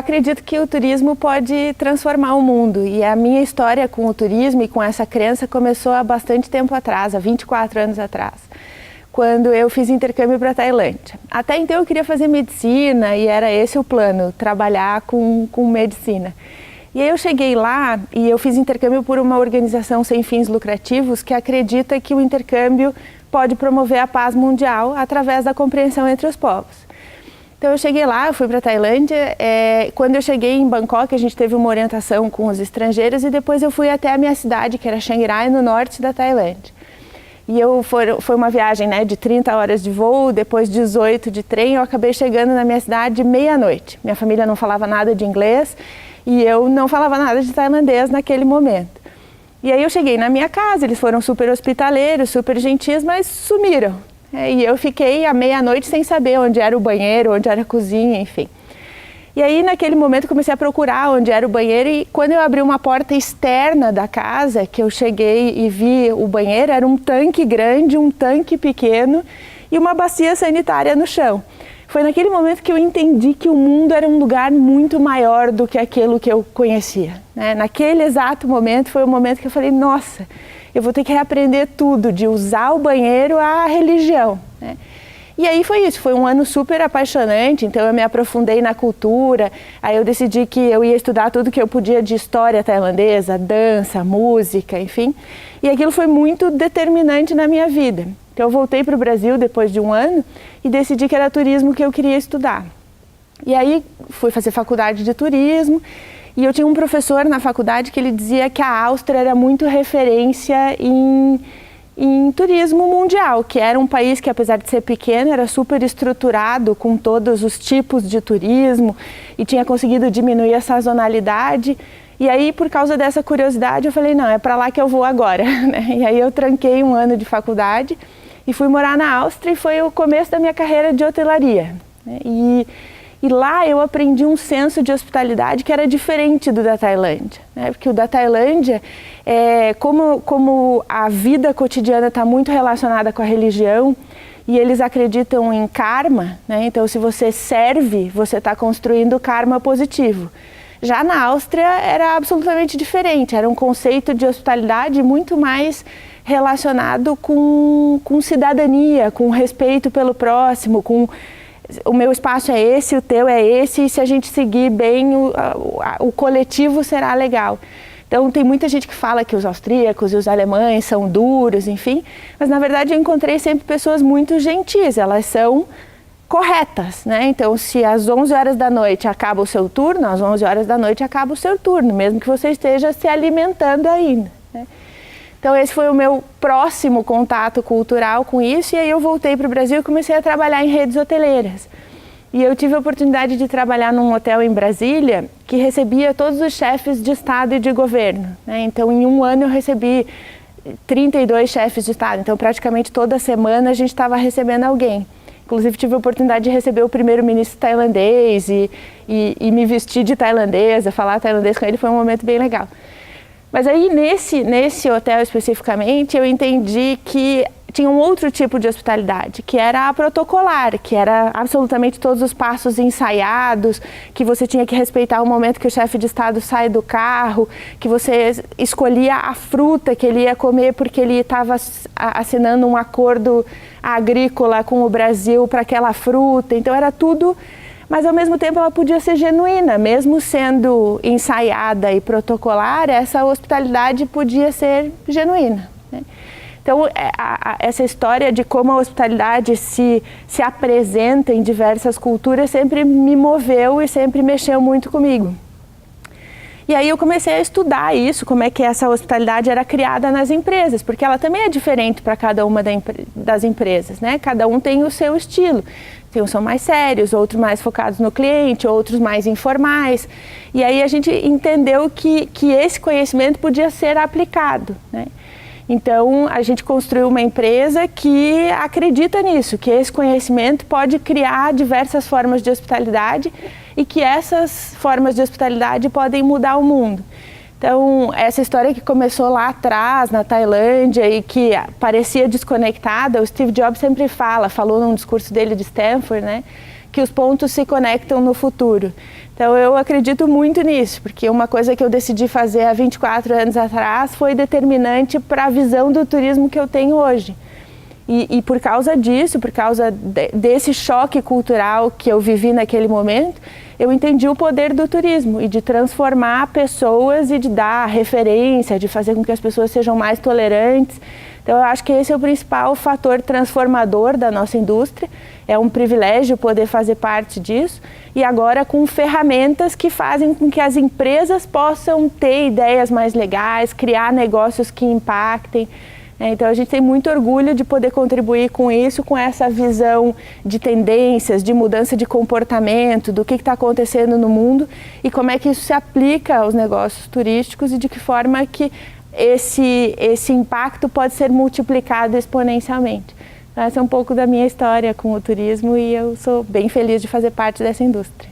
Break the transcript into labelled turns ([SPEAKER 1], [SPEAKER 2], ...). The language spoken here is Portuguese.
[SPEAKER 1] acredito que o turismo pode transformar o mundo, e a minha história com o turismo e com essa crença começou há bastante tempo atrás, há 24 anos atrás, quando eu fiz intercâmbio para a Tailândia. Até então eu queria fazer medicina e era esse o plano, trabalhar com medicina. E aí eu cheguei lá e eu fiz intercâmbio por uma organização sem fins lucrativos que acredita que o intercâmbio pode promover a paz mundial através da compreensão entre os povos. Então eu cheguei lá, eu fui para a Tailândia, quando eu cheguei em Bangkok a gente teve uma orientação com os estrangeiros e depois eu fui até a minha cidade, que era Chiang Rai, no norte da Tailândia. E foi uma viagem, né, de 30 horas de voo, depois 18 de trem, eu acabei chegando na minha cidade meia-noite. Minha família não falava nada de inglês e eu não falava nada de tailandês naquele momento. E aí eu cheguei na minha casa, eles foram super hospitaleiros, super gentis, mas sumiram. E eu fiquei à meia-noite sem saber onde era o banheiro, onde era a cozinha, enfim. E aí naquele momento comecei a procurar onde era o banheiro e quando eu abri uma porta externa da casa, que eu cheguei e vi o banheiro, era um tanque grande, um tanque pequeno e uma bacia sanitária no chão. Foi naquele momento que eu entendi que o mundo era um lugar muito maior do que aquilo que eu conhecia, né? Naquele exato momento foi o momento que eu falei, nossa, eu vou ter que reaprender tudo, de usar o banheiro à religião, né? E aí foi isso, foi um ano super apaixonante, então eu me aprofundei na cultura, aí eu decidi que eu ia estudar tudo que eu podia de história tailandesa, dança, música, enfim. E aquilo foi muito determinante na minha vida. Então eu voltei para o Brasil depois de um ano e decidi que era turismo que eu queria estudar. E aí fui fazer faculdade de turismo e eu tinha um professor na faculdade que ele dizia que a Áustria era muito referência em turismo mundial, que era um país que, apesar de ser pequeno, era super estruturado com todos os tipos de turismo e tinha conseguido diminuir a sazonalidade. E aí, por causa dessa curiosidade, eu falei, não, é para lá que eu vou agora, né? E aí eu tranquei um ano de faculdade e fui morar na Áustria e foi o começo da minha carreira de hotelaria, né? E lá eu aprendi um senso de hospitalidade que era diferente do da Tailândia, né? Porque o da Tailândia, como a vida cotidiana está muito relacionada com a religião e eles acreditam em karma, né? Então se você serve, você está construindo karma positivo. Já na Áustria era absolutamente diferente, era um conceito de hospitalidade muito mais relacionado com cidadania, com respeito pelo próximo, com o meu espaço é esse, o teu é esse, e se a gente seguir bem, o coletivo será legal. Então tem muita gente que fala que os austríacos e os alemães são duros, enfim, mas na verdade eu encontrei sempre pessoas muito gentis, elas são corretas, né? Então se às 11 horas da noite acaba o seu turno, às 11 horas da noite acaba o seu turno, mesmo que você esteja se alimentando ainda, né? Então esse foi o meu próximo contato cultural com isso, e aí eu voltei para o Brasil e comecei a trabalhar em redes hoteleiras. E eu tive a oportunidade de trabalhar num hotel em Brasília que recebia todos os chefes de Estado e de governo, né? Então em um ano eu recebi 32 chefes de Estado, então praticamente toda semana a gente estava recebendo alguém. Inclusive tive a oportunidade de receber o primeiro-ministro tailandês e me vestir de tailandesa, falar tailandês com ele, foi um momento bem legal. Mas aí nesse hotel especificamente eu entendi que tinha um outro tipo de hospitalidade, que era a protocolar, que era absolutamente todos os passos ensaiados, que você tinha que respeitar o momento que o chefe de Estado sai do carro, que você escolhia a fruta que ele ia comer porque ele estava assinando um acordo agrícola com o Brasil para aquela fruta, então era tudo. Mas ao mesmo tempo ela podia ser genuína, mesmo sendo ensaiada e protocolar, essa hospitalidade podia ser genuína, né? Então essa história de como a hospitalidade se apresenta em diversas culturas sempre me moveu e sempre mexeu muito comigo. E aí eu comecei a estudar isso, como é que essa hospitalidade era criada nas empresas, porque ela também é diferente para cada uma das empresas, né? Cada um tem o seu estilo. Uns são mais sérios, outros mais focados no cliente, outros mais informais. E aí a gente entendeu que esse conhecimento podia ser aplicado, né? Então a gente construiu uma empresa que acredita nisso, que esse conhecimento pode criar diversas formas de hospitalidade e que essas formas de hospitalidade podem mudar o mundo. Então, essa história que começou lá atrás, na Tailândia, e que parecia desconectada, o Steve Jobs sempre falou num discurso dele de Stanford, né, que os pontos se conectam no futuro. Então eu acredito muito nisso, porque uma coisa que eu decidi fazer há 24 anos atrás foi determinante para a visão do turismo que eu tenho hoje. E por causa disso, por causa desse choque cultural que eu vivi naquele momento, eu entendi o poder do turismo e de transformar pessoas e de dar referência, de fazer com que as pessoas sejam mais tolerantes. Então eu acho que esse é o principal fator transformador da nossa indústria. É um privilégio poder fazer parte disso e agora com ferramentas que fazem com que as empresas possam ter ideias mais legais, criar negócios que impactem. Então a gente tem muito orgulho de poder contribuir com isso, com essa visão de tendências, de mudança de comportamento, do que está acontecendo no mundo e como é que isso se aplica aos negócios turísticos e de que forma que esse impacto pode ser multiplicado exponencialmente. Então, essa é um pouco da minha história com o turismo e eu sou bem feliz de fazer parte dessa indústria.